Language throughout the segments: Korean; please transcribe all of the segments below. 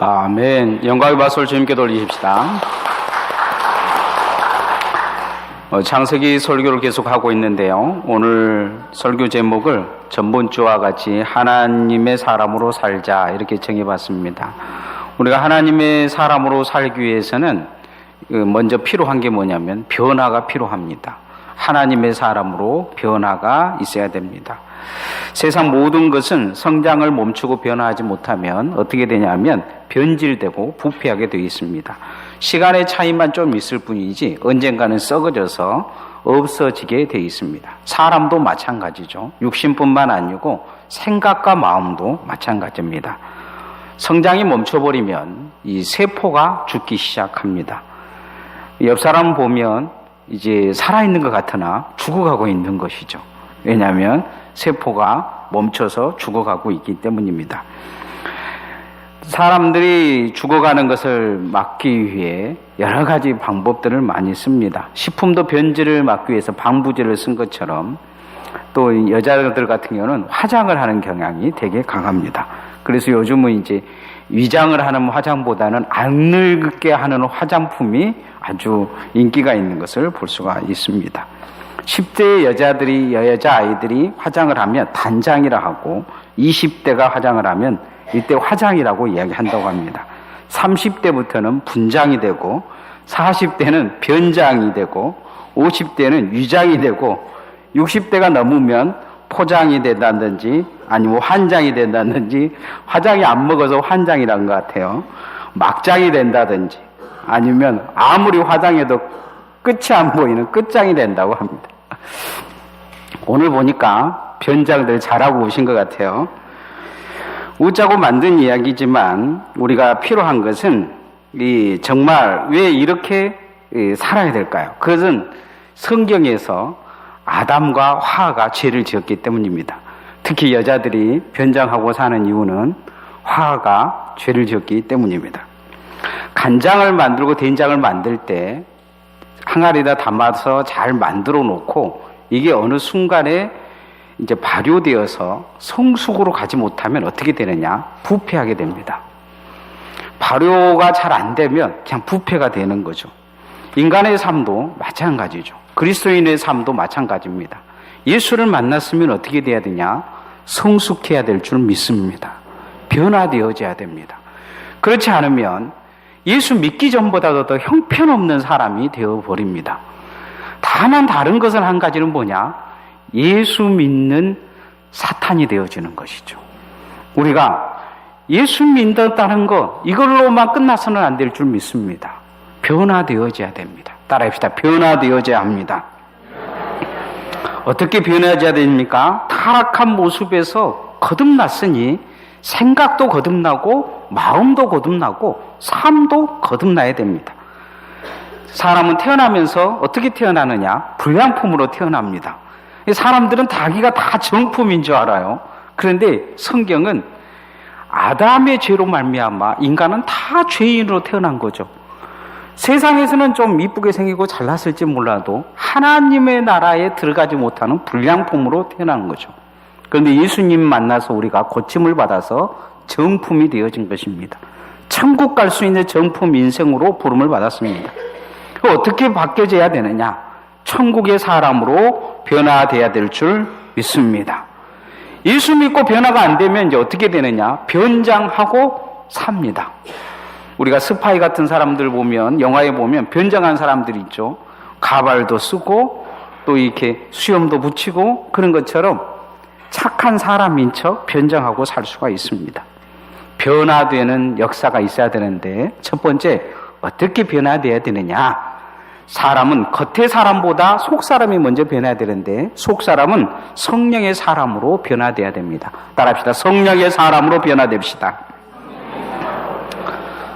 아멘. 영광의 박수를 주님께 돌리십시다. 창세기 설교를 계속하고 있는데요. 오늘 설교 제목을 전번주와 같이 하나님의 사람으로 살자 이렇게 정해봤습니다. 우리가 하나님의 사람으로 살기 위해서는 먼저 필요한 게 뭐냐면 변화가 필요합니다. 하나님의 사람으로 변화가 있어야 됩니다. 세상 모든 것은 성장을 멈추고 변화하지 못하면 어떻게 되냐면 변질되고 부패하게 되어 있습니다. 시간의 차이만 좀 있을 뿐이지 언젠가는 썩어져서 없어지게 되어 있습니다. 사람도 마찬가지죠. 육신뿐만 아니고 생각과 마음도 마찬가지입니다. 성장이 멈춰버리면 이 세포가 죽기 시작합니다. 옆 사람 보면 이제 살아있는 것 같으나 죽어가고 있는 것이죠. 왜냐하면 세포가 멈춰서 죽어가고 있기 때문입니다. 사람들이 죽어가는 것을 막기 위해 여러 가지 방법들을 많이 씁니다. 식품도 변질을 막기 위해서 방부제를 쓴 것처럼 또 여자들 같은 경우는 화장을 하는 경향이 되게 강합니다. 그래서 요즘은 이제 위장을 하는 화장보다는 안 늙게 하는 화장품이 아주 인기가 있는 것을 볼 수가 있습니다. 10대 여자아이들이 화장을 하면 단장이라 하고 20대가 화장을 하면 이때 화장이라고 이야기한다고 합니다. 30대부터는 분장이 되고 40대는 변장이 되고 50대는 위장이 되고 60대가 넘으면 포장이 된다든지 아니면 환장이 된다든지 화장이 안 먹어서 환장이란 것 같아요. 막장이 된다든지 아니면 아무리 화장해도 끝이 안 보이는 끝장이 된다고 합니다. 오늘 보니까 변장들 잘하고 오신 것 같아요. 웃자고 만든 이야기지만 우리가 필요한 것은 정말 왜 이렇게 살아야 될까요? 그것은 성경에서 아담과 화가 죄를 지었기 때문입니다. 특히 여자들이 변장하고 사는 이유는 화가 죄를 지었기 때문입니다. 간장을 만들고 된장을 만들 때 항아리에다 담아서 잘 만들어 놓고 이게 어느 순간에 이제 발효되어서 성숙으로 가지 못하면 어떻게 되느냐? 부패하게 됩니다. 발효가 잘 안 되면 그냥 부패가 되는 거죠. 인간의 삶도 마찬가지죠. 그리스도인의 삶도 마찬가지입니다. 예수를 만났으면 어떻게 돼야 되냐? 성숙해야 될 줄 믿습니다. 변화되어져야 됩니다. 그렇지 않으면 예수 믿기 전보다도 더 형편없는 사람이 되어버립니다. 다만 다른 것은 한 가지는 뭐냐? 예수 믿는 사탄이 되어지는 것이죠. 우리가 예수 믿는다는 것 이걸로만 끝나서는 안 될 줄 믿습니다. 변화되어져야 됩니다. 따라합시다. 변화되어져야 합니다. 어떻게 변화해야 됩니까? 타락한 모습에서 거듭났으니 생각도 거듭나고 마음도 거듭나고 삶도 거듭나야 됩니다. 사람은 태어나면서 어떻게 태어나느냐? 불량품으로 태어납니다. 사람들은 자기가 다 정품인 줄 알아요. 그런데 성경은 아담의 죄로 말미암아 인간은 다 죄인으로 태어난 거죠. 세상에서는 좀 이쁘게 생기고 잘났을지 몰라도 하나님의 나라에 들어가지 못하는 불량품으로 태어난 거죠. 그런데 예수님 만나서 우리가 고침을 받아서 정품이 되어진 것입니다. 천국 갈 수 있는 정품 인생으로 부름을 받았습니다. 어떻게 바뀌어져야 되느냐? 천국의 사람으로 변화돼야 될 줄 믿습니다. 예수 믿고 변화가 안 되면 이제 어떻게 되느냐? 변장하고 삽니다. 우리가 스파이 같은 사람들 보면, 영화에 보면 변장한 사람들이 있죠. 가발도 쓰고 또 이렇게 수염도 붙이고 그런 것처럼 착한 사람인 척 변장하고 살 수가 있습니다. 변화되는 역사가 있어야 되는데 첫 번째 어떻게 변화돼야 되느냐? 사람은 겉의 사람보다 속 사람이 먼저 변해야 되는데 속 사람은 성령의 사람으로 변화돼야 됩니다. 따라합시다. 성령의 사람으로 변화됩시다.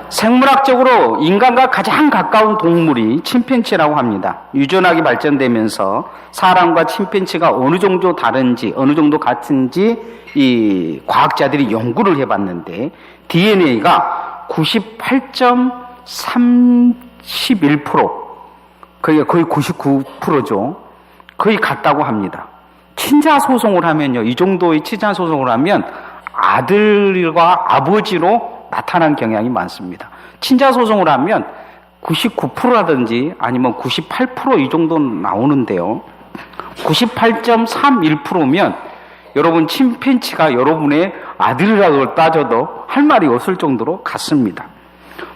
생물학적으로 인간과 가장 가까운 동물이 침팬지라고 합니다. 유전학이 발전되면서 사람과 침팬지가 어느 정도 다른지 어느 정도 같은지 이 과학자들이 연구를 해봤는데 DNA가 98.31% 거의 99%죠. 거의 같다고 합니다. 친자 소송을 하면요. 이 정도의 친자 소송을 하면 아들과 아버지로 나타난 경향이 많습니다. 친자 소송을 하면 99%라든지 아니면 98% 이 정도 나오는데요. 98.31%면 여러분 침팬치가 여러분의 아들이라고 따져도 할 말이 없을 정도로 같습니다.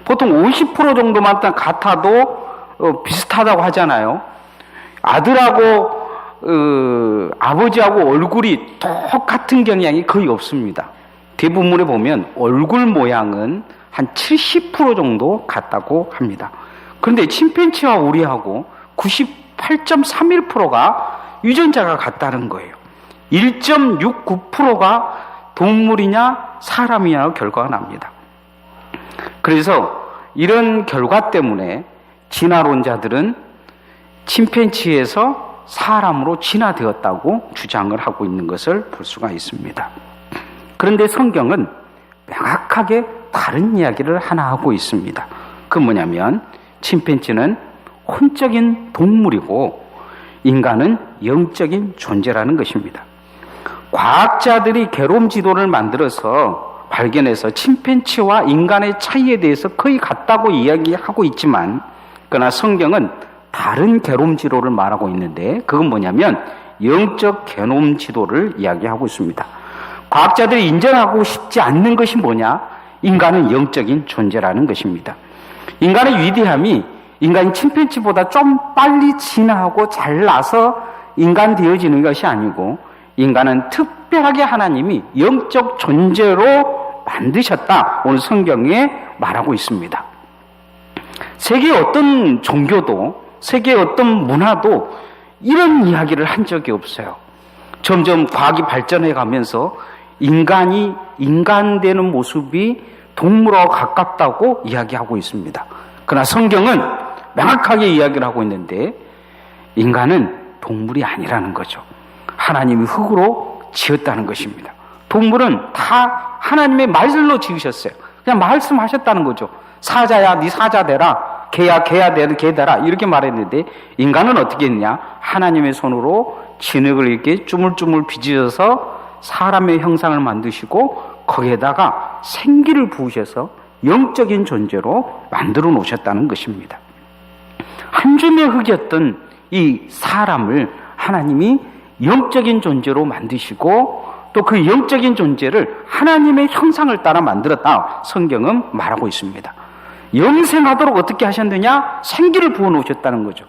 보통 50% 정도만 같아도 비슷하다고 하잖아요. 아들하고 아버지하고 얼굴이 똑같은 경향이 거의 없습니다. 대부분에 보면 얼굴 모양은 한 70% 정도 같다고 합니다. 그런데 침팬치와 우리하고 98.31%가 유전자가 같다는 거예요. 1.69%가 동물이냐 사람이냐 결과가 납니다. 그래서 이런 결과 때문에 진화론자들은 침팬치에서 사람으로 진화되었다고 주장을 하고 있는 것을 볼 수가 있습니다. 그런데 성경은 명확하게 다른 이야기를 하나 하고 있습니다. 그 뭐냐면 침팬치는 혼적인 동물이고 인간은 영적인 존재라는 것입니다. 과학자들이 게롬 지도를 만들어서 발견해서 침팬치와 인간의 차이에 대해서 거의 같다고 이야기하고 있지만 그러나 성경은 다른 게롬 지도를 말하고 있는데 그건 뭐냐면 영적 게놈 지도를 이야기하고 있습니다. 과학자들이 인정하고 싶지 않는 것이 뭐냐? 인간은 영적인 존재라는 것입니다. 인간의 위대함이 인간이 침팬치보다 좀 빨리 진화하고 잘나서 인간 되어지는 것이 아니고 인간은 특별하게 하나님이 영적 존재로 만드셨다. 오늘 성경에 말하고 있습니다. 세계의 어떤 종교도 세계의 어떤 문화도 이런 이야기를 한 적이 없어요. 점점 과학이 발전해 가면서 인간이 인간되는 모습이 동물하고 가깝다고 이야기하고 있습니다. 그러나 성경은 명확하게 이야기를 하고 있는데 인간은 동물이 아니라는 거죠. 하나님이 흙으로 지었다는 것입니다. 동물은 다 하나님의 말씀로 지으셨어요. 그냥 말씀하셨다는 거죠. 사자야 네 사자 되라, 개야 개야 개 되라 이렇게 말했는데 인간은 어떻게 했냐? 하나님의 손으로 진흙을 이렇게 주물주물 빚으셔서 사람의 형상을 만드시고 거기에다가 생기를 부으셔서 영적인 존재로 만들어 놓으셨다는 것입니다. 한 줌의 흙이었던 이 사람을 하나님이 영적인 존재로 만드시고 또 그 영적인 존재를 하나님의 형상을 따라 만들었다. 성경은 말하고 있습니다. 영생하도록 어떻게 하셨느냐? 생기를 부어 놓으셨다는 거죠.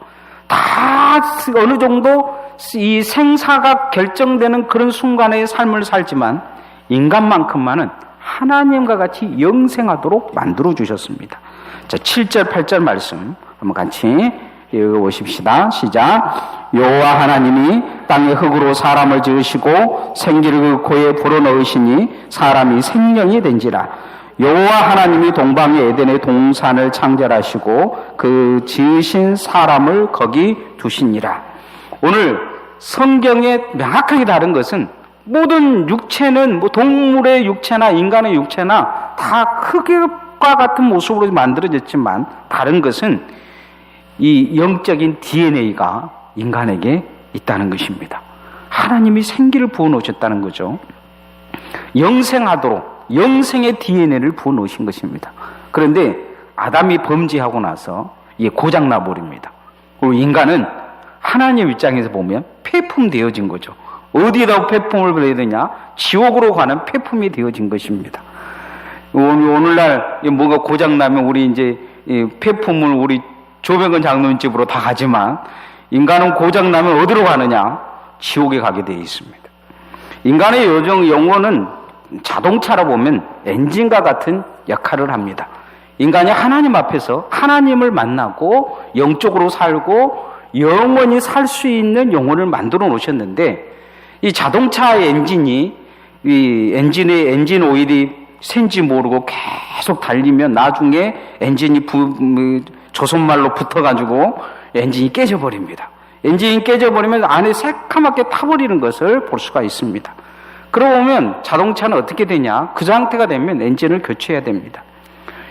다 어느 정도 이 생사가 결정되는 그런 순간의 삶을 살지만 인간만큼만은 하나님과 같이 영생하도록 만들어 주셨습니다. 자, 7절 8절 말씀 한번 같이 읽어보십시다. 시작. 여호와 하나님이 땅의 흙으로 사람을 지으시고 생기를 그 코에 불어넣으시니 사람이 생명이 된지라. 여호와 하나님이 동방의 에덴의 동산을 창절하시고 그 지으신 사람을 거기 두시니라. 오늘 성경에 명확하게 다른 것은 모든 육체는 동물의 육체나 인간의 육체나 다 흙과 같은 모습으로 만들어졌지만 다른 것은 이 영적인 DNA가 인간에게 있다는 것입니다. 하나님이 생기를 부어 놓으셨다는 거죠. 영생하도록 영생의 DNA를 부어 놓으신 것입니다. 그런데 아담이 범죄하고 나서 이게 고장나 버립니다. 그리고 인간은 하나님 입장에서 보면 폐품 되어진 거죠. 어디에다 폐품을 그려야 되냐? 지옥으로 가는 폐품이 되어진 것입니다. 오늘날 뭐가 고장나면 우리 이제 폐품을 우리 조백은 장로님 집으로 다 가지만 인간은 고장나면 어디로 가느냐? 지옥에 가게 되어 있습니다. 인간의 영혼은 자동차로 보면 엔진과 같은 역할을 합니다. 인간이 하나님 앞에서 하나님을 만나고 영적으로 살고 영원히 살 수 있는 영혼을 만들어 놓으셨는데 이 자동차의 엔진이 이 엔진 오일이 샌지 모르고 계속 달리면 나중에 엔진이 조선말로 붙어가지고 엔진이 깨져버립니다. 엔진이 깨져버리면 안에 새카맣게 타버리는 것을 볼 수가 있습니다. 그러고 보면 자동차는 어떻게 되냐? 그 상태가 되면 엔진을 교체해야 됩니다.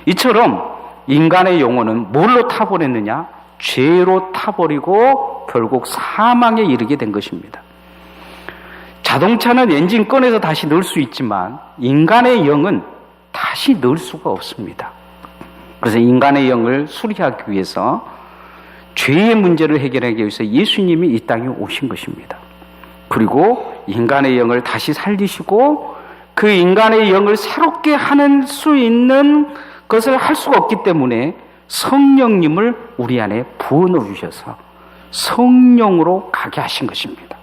이처럼 인간의 영혼은 뭘로 타버렸느냐? 죄로 타버리고 결국 사망에 이르게 된 것입니다. 자동차는 엔진 꺼내서 다시 넣을 수 있지만 인간의 영은 다시 넣을 수가 없습니다. 그래서 인간의 영을 수리하기 위해서 죄의 문제를 해결하기 위해서 예수님이 이 땅에 오신 것입니다. 그리고 인간의 영을 다시 살리시고 그 인간의 영을 새롭게 하는 수 있는 것을 할 수가 없기 때문에 성령님을 우리 안에 부어넣어 주셔서 성령으로 가게 하신 것입니다.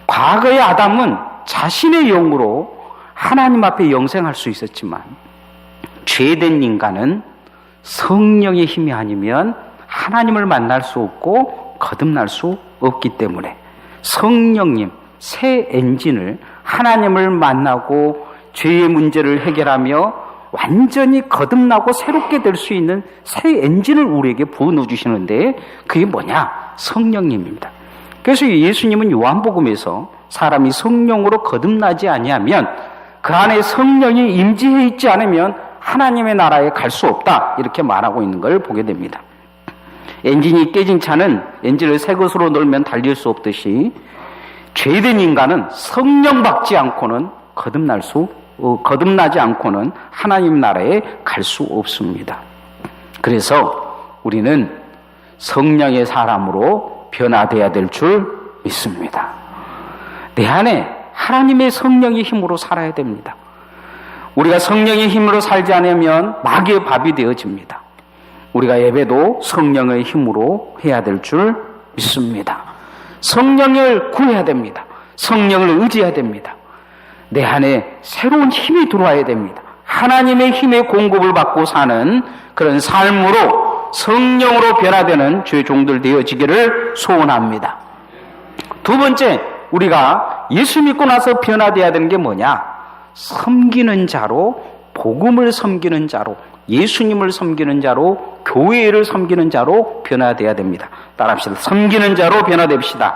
과거의 아담은 자신의 영으로 하나님 앞에 영생할 수 있었지만 죄된 인간은 성령의 힘이 아니면 하나님을 만날 수 없고 거듭날 수 없기 때문에 성령님, 새 엔진을 하나님을 만나고 죄의 문제를 해결하며 완전히 거듭나고 새롭게 될 수 있는 새 엔진을 우리에게 부어넣어 주시는데 그게 뭐냐? 성령님입니다. 그래서 예수님은 요한복음에서 사람이 성령으로 거듭나지 아니하면 그 안에 성령이 임재해 있지 않으면 하나님의 나라에 갈 수 없다 이렇게 말하고 있는 걸 보게 됩니다. 엔진이 깨진 차는 엔진을 새 것으로 넣으면 달릴 수 없듯이 죄된 인간은 성령 받지 않고는 거듭나지 않고는 하나님 나라에 갈 수 없습니다. 그래서 우리는 성령의 사람으로 변화되어야 될 줄 믿습니다. 내 안에 하나님의 성령의 힘으로 살아야 됩니다. 우리가 성령의 힘으로 살지 않으면 마귀의 밥이 되어집니다. 우리가 예배도 성령의 힘으로 해야 될 줄 믿습니다. 성령을 구해야 됩니다. 성령을 의지해야 됩니다. 내 안에 새로운 힘이 들어와야 됩니다. 하나님의 힘의 공급을 받고 사는 그런 삶으로 성령으로 변화되는 주의 종들 되어지기를 소원합니다. 두 번째, 우리가 예수 믿고 나서 변화되어야 되는 게 뭐냐? 섬기는 자로, 복음을 섬기는 자로, 예수님을 섬기는 자로, 교회를 섬기는 자로 변화되어야 됩니다. 따라합시다. 섬기는 자로 변화됩시다.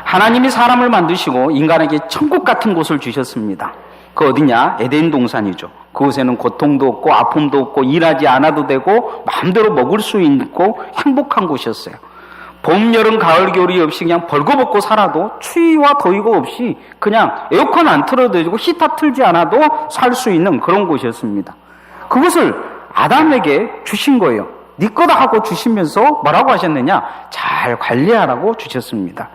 하나님이 사람을 만드시고 인간에게 천국 같은 곳을 주셨습니다. 그 어디냐? 에덴 동산이죠. 그곳에는 고통도 없고 아픔도 없고 일하지 않아도 되고 마음대로 먹을 수 있고 행복한 곳이었어요. 봄, 여름, 가을, 겨울이 없이 그냥 벌거벗고 살아도 추위와 더위가 없이 그냥 에어컨 안 틀어도 되고 히터 틀지 않아도 살 수 있는 그런 곳이었습니다. 그것을 아담에게 주신 거예요. 네 거다 하고 주시면서 뭐라고 하셨느냐? 잘 관리하라고 주셨습니다.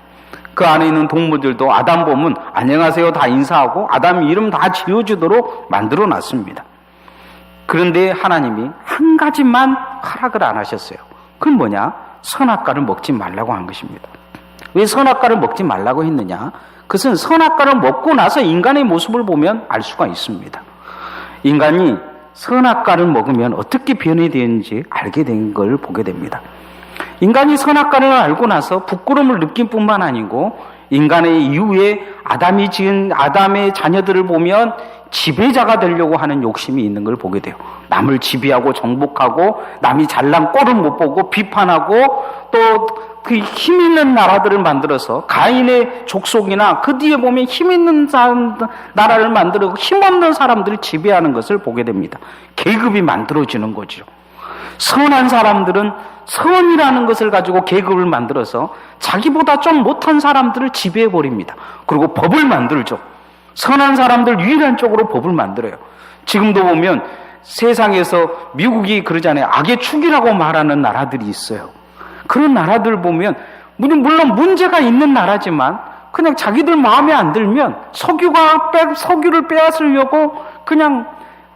그 안에 있는 동물들도 아담 보면 안녕하세요 다 인사하고 아담 이름 다 지어주도록 만들어 놨습니다. 그런데 하나님이 한 가지만 허락을 안 하셨어요. 그건 뭐냐? 선악과를 먹지 말라고 한 것입니다. 왜 선악과를 먹지 말라고 했느냐? 그것은 선악과를 먹고 나서 인간의 모습을 보면 알 수가 있습니다. 인간이 선악과를 먹으면 어떻게 변해되는지 알게 된 걸 보게 됩니다. 인간이 선악과를 알고 나서 부끄러움을 느낄 뿐만 아니고 인간의 이후에 아담이 지은 아담의 자녀들을 보면 지배자가 되려고 하는 욕심이 있는 걸 보게 돼요. 남을 지배하고 정복하고 남이 잘난 꼴을 못 보고 비판하고 또 그 힘 있는 나라들을 만들어서 가인의 족속이나 그 뒤에 보면 힘 있는 나라를 만들고 힘없는 사람들을 지배하는 것을 보게 됩니다. 계급이 만들어지는 거죠. 선한 사람들은 선이라는 것을 가지고 계급을 만들어서 자기보다 좀 못한 사람들을 지배해버립니다. 그리고 법을 만들죠. 선한 사람들 유일한 쪽으로 법을 만들어요. 지금도 보면 세상에서 미국이 그러잖아요. 악의 축이라고 말하는 나라들이 있어요. 그런 나라들 보면 물론 문제가 있는 나라지만 그냥 자기들 마음에 안 들면 석유를 빼앗으려고 그냥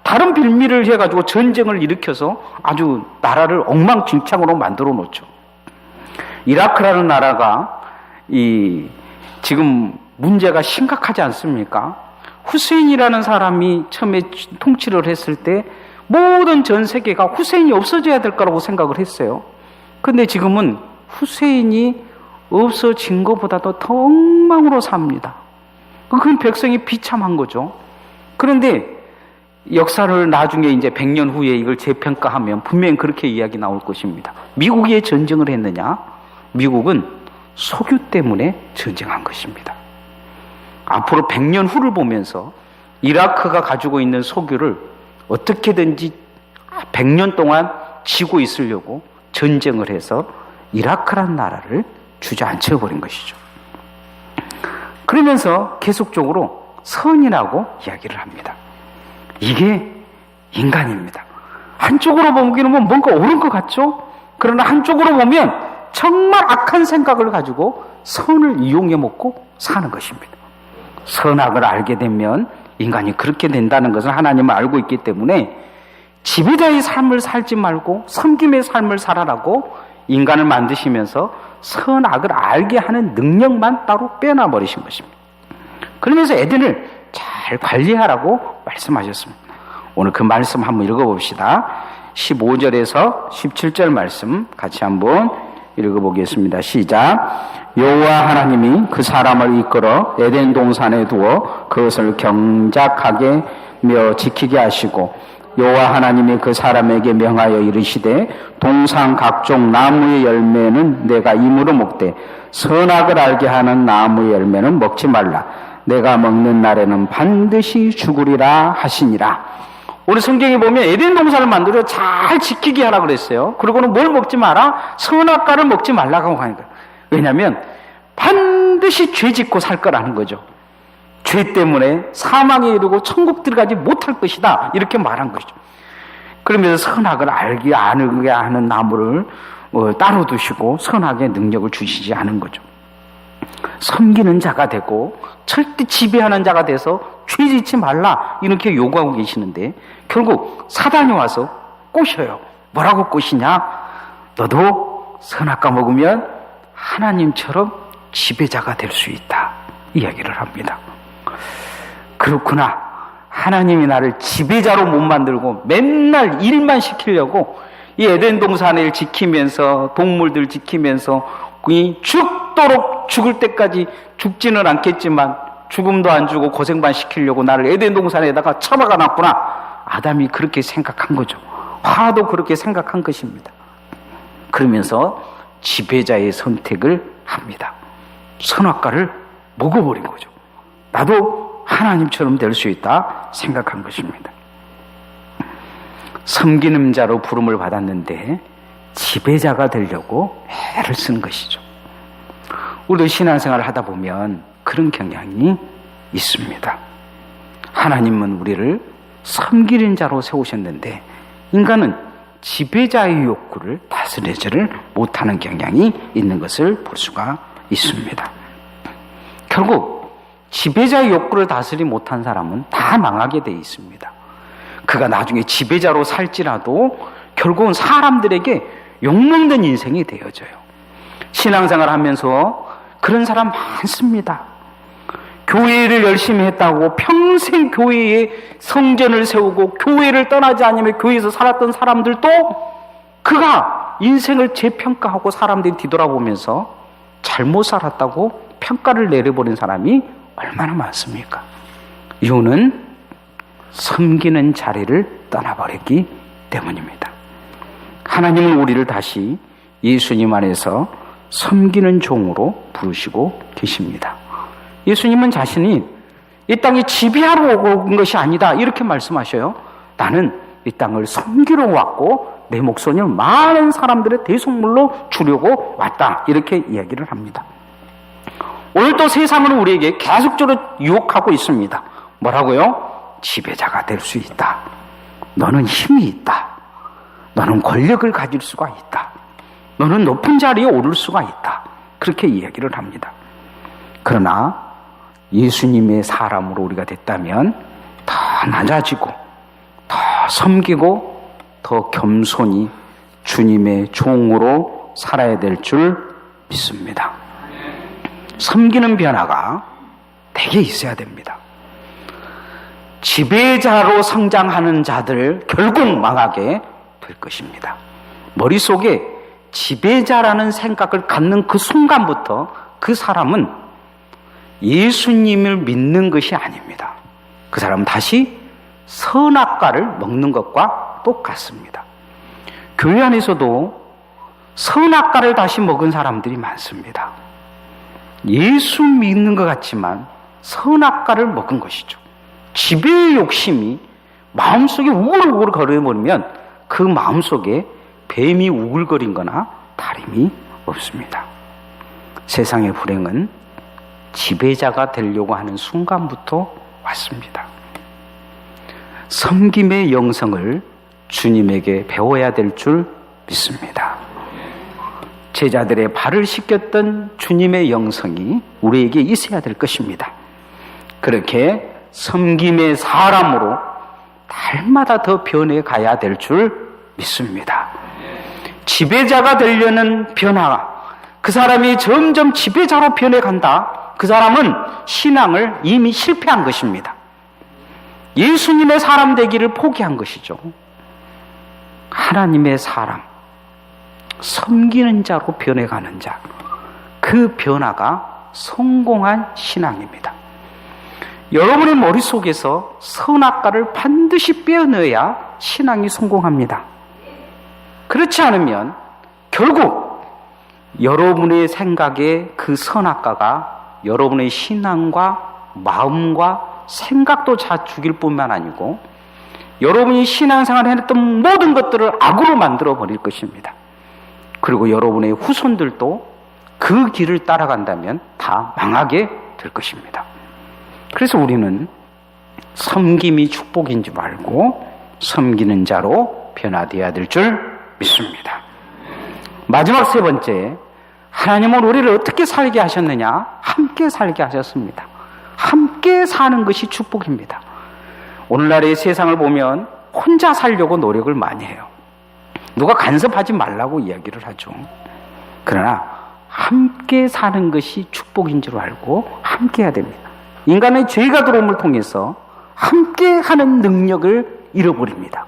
다른 빌미를 해가지고 전쟁을 일으켜서 아주 나라를 엉망진창으로 만들어 놓죠. 이라크라는 나라가 지금 문제가 심각하지 않습니까? 후세인이라는 사람이 처음에 통치를 했을 때 모든 전 세계가 후세인이 없어져야 될 거라고 생각을 했어요. 근데 지금은 후세인이 없어진 것보다도 더 엉망으로 삽니다. 그건 백성이 비참한 거죠. 그런데 역사를 나중에 이제 100년 후에 이걸 재평가하면 분명히 그렇게 이야기 나올 것입니다. 미국이 전쟁을 했느냐? 미국은 석유 때문에 전쟁한 것입니다. 앞으로 100년 후를 보면서 이라크가 가지고 있는 석유를 어떻게든지 100년 동안 쥐고 있으려고 전쟁을 해서 이라크란 나라를 주저앉혀버린 것이죠. 그러면서 계속적으로 선이라고 이야기를 합니다. 이게 인간입니다. 한쪽으로 보기는 뭔가 옳은 것 같죠? 그러나 한쪽으로 보면 정말 악한 생각을 가지고 선을 이용해 먹고 사는 것입니다. 선악을 알게 되면 인간이 그렇게 된다는 것을 하나님은 알고 있기 때문에 지배자의 삶을 살지 말고 섬김의 삶을 살아라고 인간을 만드시면서 선악을 알게 하는 능력만 따로 빼놔버리신 것입니다. 그러면서 에덴을 잘 관리하라고 말씀하셨습니다. 오늘 그 말씀 한번 읽어봅시다. 15절에서 17절 말씀 같이 한번 읽어보겠습니다. 시작. 여호와 하나님이 그 사람을 이끌어 에덴 동산에 두어 그것을 경작하게 며 지키게 하시고 여호와 하나님이 그 사람에게 명하여 이르시되 동산 각종 나무의 열매는 내가 임으로 먹되 선악을 알게 하는 나무의 열매는 먹지 말라. 내가 먹는 날에는 반드시 죽으리라 하시니라. 우리 성경에 보면 에덴 동산을 만들어 잘 지키게 하라 그랬어요. 그리고는 뭘 먹지 마라? 선악과를 먹지 말라고 하니까. 왜냐하면 반드시 죄 짓고 살 거라는 거죠. 죄 때문에 사망에 이르고 천국 들어가지 못할 것이다. 이렇게 말한 것이죠. 그러면서 선악을 알게 하는 나무를 따로 두시고 선악의 능력을 주시지 않은 거죠. 섬기는 자가 되고 절대 지배하는 자가 돼서 죄 짓지 말라 이렇게 요구하고 계시는데 결국 사단이 와서 꼬셔요. 뭐라고 꼬시냐? 너도 선악과 먹으면 하나님처럼 지배자가 될 수 있다. 이야기를 합니다. 그렇구나. 하나님이 나를 지배자로 못 만들고 맨날 일만 시키려고 이 에덴 동산을 지키면서 동물들 지키면서 죽도록 죽을 때까지 죽지는 않겠지만 죽음도 안 주고 고생만 시키려고 나를 에덴 동산에다가 처박아 놨구나. 아담이 그렇게 생각한 거죠. 화도 그렇게 생각한 것입니다. 그러면서 지배자의 선택을 합니다. 선악과를 먹어버린 거죠. 나도 하나님처럼 될 수 있다 생각한 것입니다. 섬기는 자로 부름을 받았는데 지배자가 되려고 애를 쓴 것이죠. 우리도 신앙생활을 하다 보면 그런 경향이 있습니다. 하나님은 우리를 섬기는 자로 세우셨는데 인간은 지배자의 욕구를 다스리지를 못하는 경향이 있는 것을 볼 수가 있습니다. 결국 지배자의 욕구를 다스리지 못한 사람은 다 망하게 되어 있습니다. 그가 나중에 지배자로 살지라도 결국은 사람들에게 욕먹는 인생이 되어져요. 신앙생활 하면서 그런 사람 많습니다. 교회를 열심히 했다고 평생 교회에 성전을 세우고 교회를 떠나지 않으면 교회에서 살았던 사람들도 그가 인생을 재평가하고 사람들이 뒤돌아보면서 잘못 살았다고 평가를 내려버린 사람이 얼마나 많습니까? 이유는 섬기는 자리를 떠나버렸기 때문입니다. 하나님은 우리를 다시 예수님 안에서 섬기는 종으로 부르시고 계십니다. 예수님은 자신이 이 땅에 지배하러 온 것이 아니다 이렇게 말씀하셔요. 나는 이 땅을 섬기러 왔고 내 목숨을 많은 사람들의 대속물로 주려고 왔다 이렇게 이야기를 합니다. 오늘도 세상은 우리에게 계속적으로 유혹하고 있습니다. 뭐라고요? 지배자가 될 수 있다. 너는 힘이 있다. 너는 권력을 가질 수가 있다. 너는 높은 자리에 오를 수가 있다. 그렇게 이야기를 합니다. 그러나 예수님의 사람으로 우리가 됐다면 더 낮아지고 더 섬기고 더 겸손히 주님의 종으로 살아야 될 줄 믿습니다. 섬기는 변화가 되게 있어야 됩니다. 지배자로 성장하는 자들 결국 망하게 될 것입니다. 머릿속에 지배자라는 생각을 갖는 그 순간부터 그 사람은 예수님을 믿는 것이 아닙니다. 그 사람은 다시 선악과를 먹는 것과 똑같습니다. 교회 안에서도 선악과를 다시 먹은 사람들이 많습니다. 예수 믿는 것 같지만 선악과를 먹은 것이죠. 지배의 욕심이 마음속에 우글우글 거려버리면 그 마음속에 뱀이 우글거린 거나 다름이 없습니다. 세상의 불행은 지배자가 되려고 하는 순간부터 왔습니다. 섬김의 영성을 주님에게 배워야 될 줄 믿습니다. 제자들의 발을 씻겼던 주님의 영성이 우리에게 있어야 될 것입니다. 그렇게 섬김의 사람으로 날마다 더 변해가야 될 줄 믿습니다. 지배자가 되려는 변화, 그 사람이 점점 지배자로 변해간다. 그 사람은 신앙을 이미 실패한 것입니다. 예수님의 사람 되기를 포기한 것이죠. 하나님의 사람, 섬기는 자로 변해가는 자, 그 변화가 성공한 신앙입니다. 여러분의 머릿속에서 선악과를 반드시 빼어내야 신앙이 성공합니다. 그렇지 않으면 결국 여러분의 생각에 그 선악과가 여러분의 신앙과 마음과 생각도 다 죽일 뿐만 아니고 여러분이 신앙생활을 해냈던 모든 것들을 악으로 만들어 버릴 것입니다. 그리고 여러분의 후손들도 그 길을 따라간다면 다 망하게 될 것입니다. 그래서 우리는 섬김이 축복인 줄 알고 섬기는 자로 변화되어야 될 줄 믿습니다. 마지막 세 번째, 하나님은 우리를 어떻게 살게 하셨느냐? 함께 살게 하셨습니다. 함께 사는 것이 축복입니다. 오늘날의 세상을 보면 혼자 살려고 노력을 많이 해요. 누가 간섭하지 말라고 이야기를 하죠. 그러나 함께 사는 것이 축복인 줄 알고 함께 해야 됩니다. 인간의 죄가 들어옴을 통해서 함께 하는 능력을 잃어버립니다.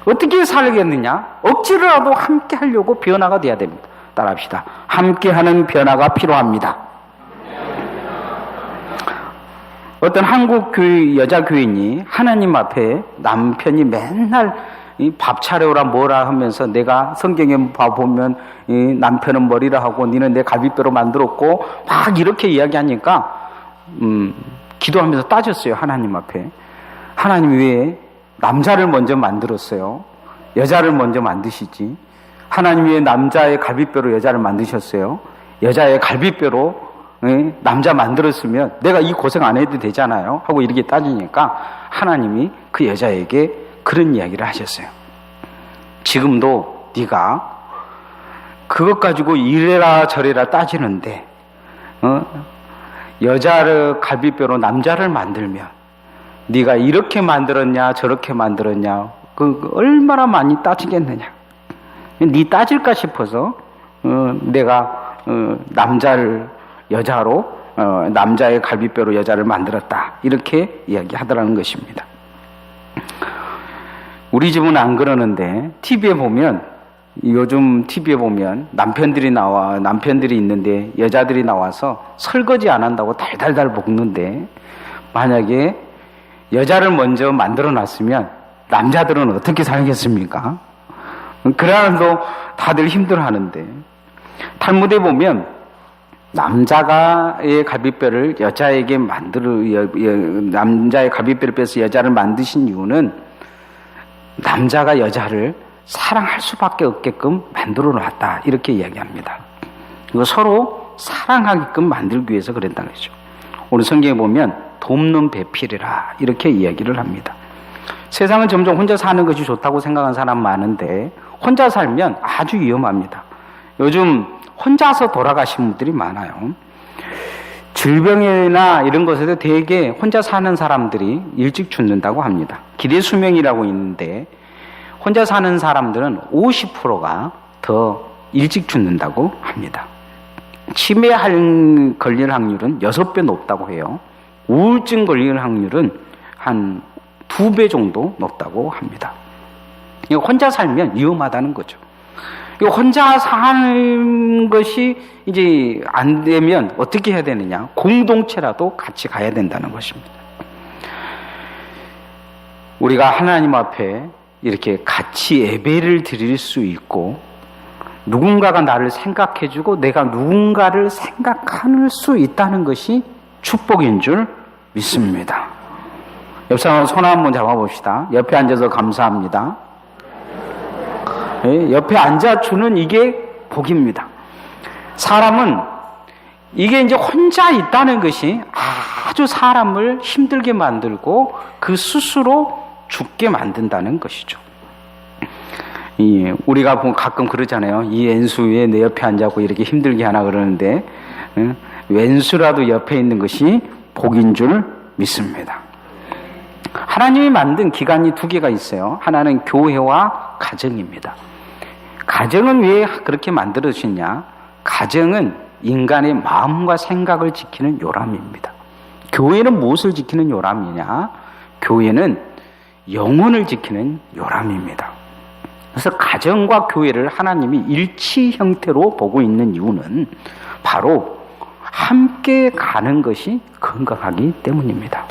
어떻게 살겠느냐? 억지로라도 함께 하려고 변화가 돼야 됩니다. 따라합시다. 함께하는 변화가 필요합니다. 어떤 한국 여자 교인이 하나님 앞에 남편이 맨날 밥 차려라 뭐라 하면서 내가 성경에 봐보면 남편은 머리라 하고 니는 내 갈비뼈로 만들었고 막 이렇게 이야기하니까 기도하면서 따졌어요. 하나님 앞에. 하나님 왜 남자를 먼저 만들었어요? 여자를 먼저 만드시지. 하나님 왜 남자의 갈비뼈로 여자를 만드셨어요? 여자의 갈비뼈로 남자 만들었으면 내가 이 고생 안 해도 되잖아요 하고 이렇게 따지니까 하나님이 그 여자에게 그런 이야기를 하셨어요. 지금도 네가 그것 가지고 이래라 저래라 따지는데 여자를 갈비뼈로 남자를 만들면 네가 이렇게 만들었냐 저렇게 만들었냐 그 얼마나 많이 따지겠느냐. 네 따질까 싶어서 내가 남자를 여자로 남자의 갈비뼈로 여자를 만들었다 이렇게 이야기하더라는 것입니다. 우리 집은 안 그러는데 TV에 보면 요즘 TV에 보면 남편들이 있는데 여자들이 나와서 설거지 안 한다고 달달달 볶는데 만약에 여자를 먼저 만들어 놨으면 남자들은 어떻게 살겠습니까? 그래도 다들 힘들어하는데 탈무드에 보면 남자의 갈비뼈를 여자에게 남자의 갈비뼈를 빼서 여자를 만드신 이유는 남자가 여자를 사랑할 수밖에 없게끔 만들어 놨다 이렇게 이야기합니다. 이거 서로 사랑하게끔 만들기 위해서 그랬다는 거죠. 오늘 성경에 보면 돕는 배필이라 이렇게 이야기를 합니다. 세상은 점점 혼자 사는 것이 좋다고 생각하는 사람 많은데 혼자 살면 아주 위험합니다. 요즘 혼자서 돌아가신 분들이 많아요. 질병이나 이런 것에도 대개 혼자 사는 사람들이 일찍 죽는다고 합니다. 기대 수명이라고 있는데 혼자 사는 사람들은 50%가 더 일찍 죽는다고 합니다. 치매 걸릴 확률은 6배 높다고 해요. 우울증 걸릴 확률은 한 2배 정도 높다고 합니다. 혼자 살면 위험하다는 거죠. 혼자 사는 것이 이제 안 되면 어떻게 해야 되느냐? 공동체라도 같이 가야 된다는 것입니다. 우리가 하나님 앞에 이렇게 같이 예배를 드릴 수 있고 누군가가 나를 생각해주고 내가 누군가를 생각할 수 있다는 것이 축복인 줄 믿습니다. 옆 사람 손 한번 잡아봅시다. 옆에 앉아서 감사합니다. 옆에 앉아주는 이게 복입니다. 사람은 이게 이제 혼자 있다는 것이 아주 사람을 힘들게 만들고 그 스스로 죽게 만든다는 것이죠. 우리가 가끔 그러잖아요. 이 왼수 왜 내 옆에 앉아고 이렇게 힘들게 하나 그러는데, 왼수라도 옆에 있는 것이 복인 줄 믿습니다. 하나님이 만든 기관이 두 개가 있어요. 하나는 교회와 가정입니다. 가정은 왜 그렇게 만들어지냐? 가정은 인간의 마음과 생각을 지키는 요람입니다. 교회는 무엇을 지키는 요람이냐? 교회는 영혼을 지키는 요람입니다. 그래서 가정과 교회를 하나님이 일치 형태로 보고 있는 이유는 바로 함께 가는 것이 건강하기 때문입니다.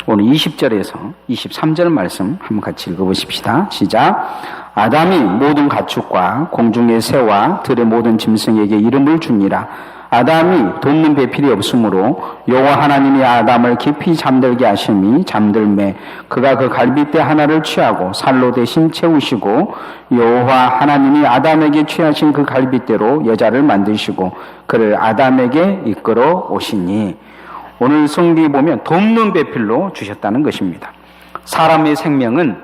오늘 20절에서 23절 말씀 한번 같이 읽어보십시다. 시작. 아담이 모든 가축과 공중의 새와 들의 모든 짐승에게 이름을 주니라. 아담이 돕는 배필이 없으므로 여호와 하나님이 아담을 깊이 잠들게 하심이 잠들매 그가 그 갈빗대 하나를 취하고 살로 대신 채우시고 여호와 하나님이 아담에게 취하신 그 갈빗대로 여자를 만드시고 그를 아담에게 이끌어 오시니. 오늘 성경에 보면 돕는 배필로 주셨다는 것입니다. 사람의 생명은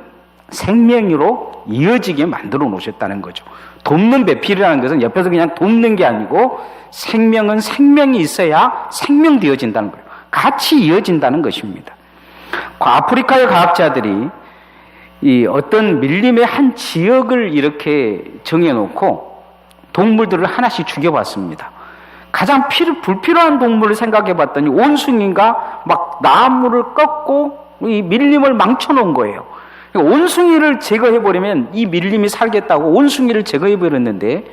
생명으로 이어지게 만들어 놓으셨다는 거죠. 돕는 배필이라는 것은 옆에서 그냥 돕는 게 아니고 생명은 생명이 있어야 생명되어진다는 거예요. 같이 이어진다는 것입니다. 아프리카의 과학자들이 이 어떤 밀림의 한 지역을 이렇게 정해놓고 동물들을 하나씩 죽여봤습니다. 가장 불필요한 동물을 생각해 봤더니 원숭이가 막 나무를 꺾고 이 밀림을 망쳐놓은 거예요. 원숭이를 제거해버리면 이 밀림이 살겠다고 원숭이를 제거해버렸는데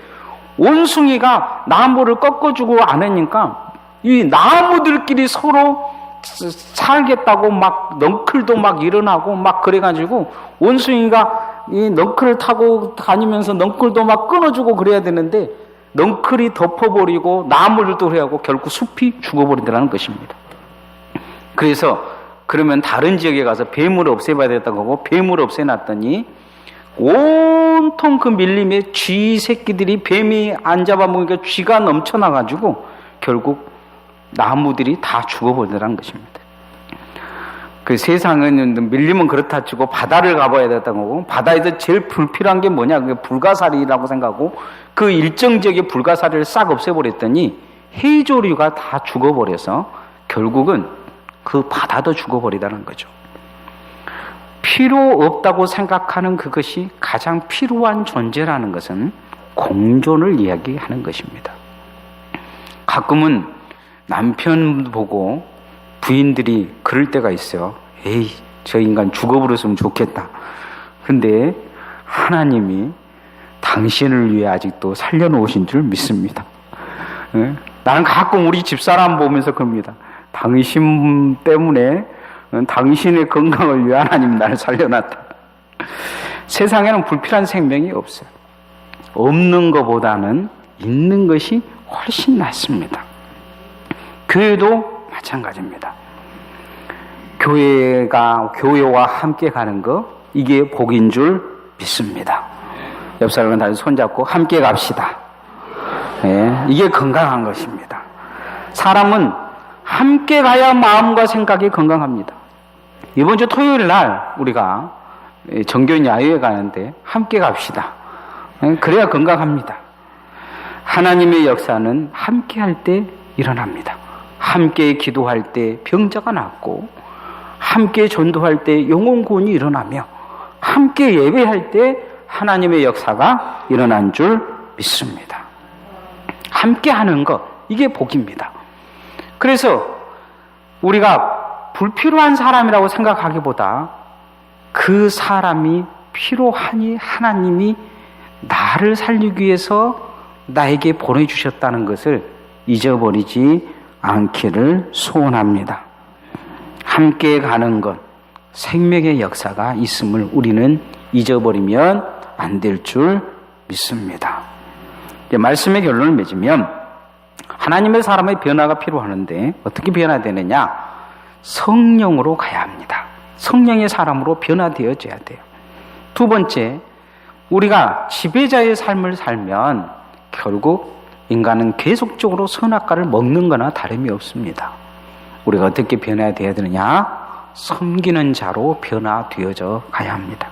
원숭이가 나무를 꺾어주고 않으니까 이 나무들끼리 서로 살겠다고 막 넝클도 막 일어나고 막 그래가지고 원숭이가 이 넝클을 타고 다니면서 넝클도 막 끊어주고 그래야 되는데 넝클이 덮어버리고 나무들도 그래하고 결국 숲이 죽어버린다는 것입니다. 그래서 그러면 다른 지역에 가서 뱀을 없애봐야 되겠다고 하고 뱀을 없애놨더니 온통 그 밀림에 쥐 새끼들이 뱀이 안 잡아먹으니까 쥐가 넘쳐나가지고 결국 나무들이 다 죽어버리더라는 것입니다. 그 세상은 밀림은 그렇다 치고 바다를 가봐야 됐다고 하고 바다에서 제일 불필요한 게 뭐냐? 그게 불가사리라고 생각하고 그 일정 지역의 불가사리를 싹 없애버렸더니 해조류가 다 죽어버려서 결국은 그 바다도 죽어버리다는 거죠. 필요 없다고 생각하는 그것이 가장 필요한 존재라는 것은 공존을 이야기하는 것입니다. 가끔은 남편 보고 부인들이 그럴 때가 있어요. 에이, 저 인간 죽어버렸으면 좋겠다. 근데 하나님이 당신을 위해 아직도 살려놓으신 줄 믿습니다. 나는 가끔 우리 집사람 보면서 그럽니다. 당신 때문에 당신의 건강을 위해 하나님 나를 살려놨다. 세상에는 불필요한 생명이 없어요. 없는 것보다는 있는 것이 훨씬 낫습니다. 교회도 마찬가지입니다. 교회와 함께 가는 거, 이게 복인 줄 믿습니다. 옆 사람은 다시 손잡고 함께 갑시다. 네, 이게 건강한 것입니다. 사람은 함께 가야 마음과 생각이 건강합니다. 이번 주 토요일 날 우리가 정교인 야유회 가는데 함께 갑시다. 그래야 건강합니다. 하나님의 역사는 함께 할 때 일어납니다. 함께 기도할 때 병자가 낫고 함께 전도할 때 영혼 구원이 일어나며 함께 예배할 때 하나님의 역사가 일어난 줄 믿습니다. 함께 하는 것, 이게 복입니다. 그래서 우리가 불필요한 사람이라고 생각하기보다 그 사람이 필요하니 하나님이 나를 살리기 위해서 나에게 보내주셨다는 것을 잊어버리지 않기를 소원합니다. 함께 가는 것, 생명의 역사가 있음을 우리는 잊어버리면 안 될 줄 믿습니다. 말씀의 결론을 맺으면 하나님의 사람의 변화가 필요하는데 어떻게 변화되느냐? 성령으로 가야 합니다. 성령의 사람으로 변화되어져야 돼요. 두 번째, 우리가 지배자의 삶을 살면 결국 인간은 계속적으로 선악과를 먹는 거나 다름이 없습니다. 우리가 어떻게 변화되어야 되느냐? 섬기는 자로 변화되어져 가야 합니다.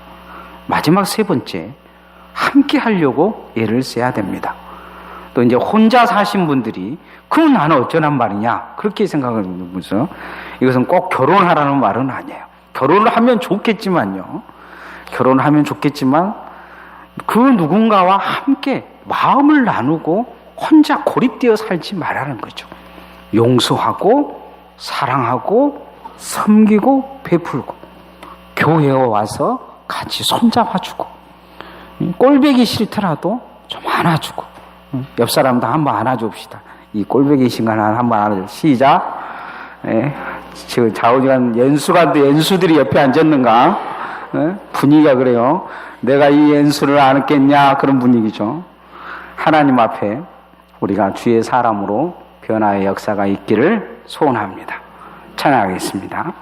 마지막 세 번째, 함께 하려고 애를 써야 됩니다. 또 이제 혼자 사신 분들이 그럼 나는 어쩌란 말이냐 그렇게 생각하면서 이것은 꼭 결혼하라는 말은 아니에요. 결혼을 하면 좋겠지만요. 결혼하면 좋겠지만 그 누군가와 함께 마음을 나누고 혼자 고립되어 살지 말라는 거죠. 용서하고 사랑하고 섬기고 베풀고 교회에 와서 같이 손잡아주고 꼴배기 싫더라도 좀 안아주고 옆 사람도 한번 안아줍시다. 이 꼴배기 신간 한번 안아줘. 시작. 예. 지금 좌우지간 연수관도 연수들이 옆에 앉았는가? 예? 분위기가 그래요. 내가 이 연수를 안겠냐 그런 분위기죠. 하나님 앞에 우리가 주의 사람으로 변화의 역사가 있기를 소원합니다. 찬양하겠습니다.